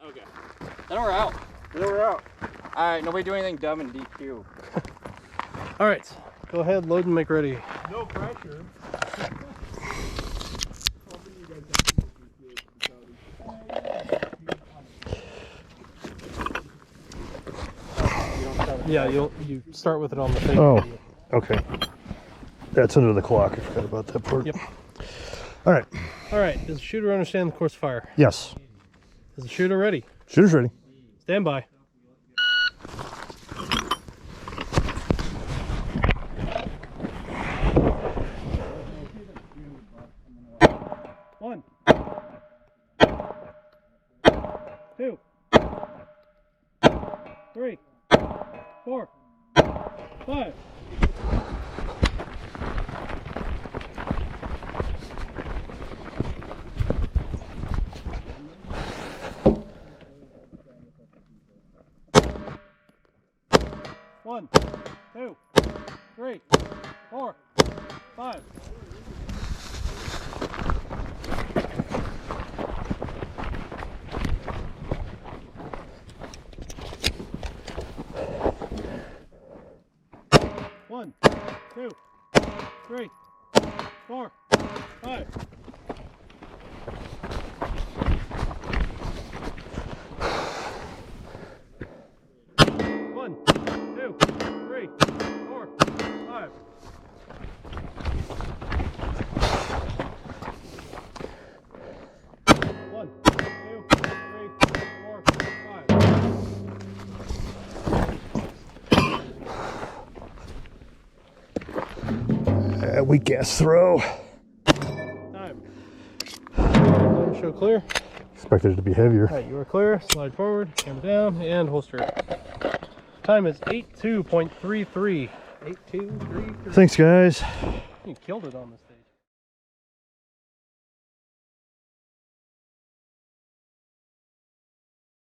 Okay. Then we're out. All Alright, nobody do anything dumb in DQ. Alright, go ahead, load and make ready. No pressure. Yeah, you start with it on the thing. Oh, okay. That's under the clock. I forgot about that part. Yep. All right. Alright, does the shooter understand the course of fire? Yes. Is the shooter ready? Shooter's ready. Stand by. One. 2. 3. 4. 5. One, 2, 3, 4, 5. One, 2, 3, 4, 5. One, 2, 3, 4, 5. One, 2, 3, 4, 5. Weak ass throw. Time. Show clear. Expected it to be heavier. Alright, you are clear. Slide forward, camera down, and holster it. Time is 82.33. 82.33. Thanks, guys. You killed it on this thing.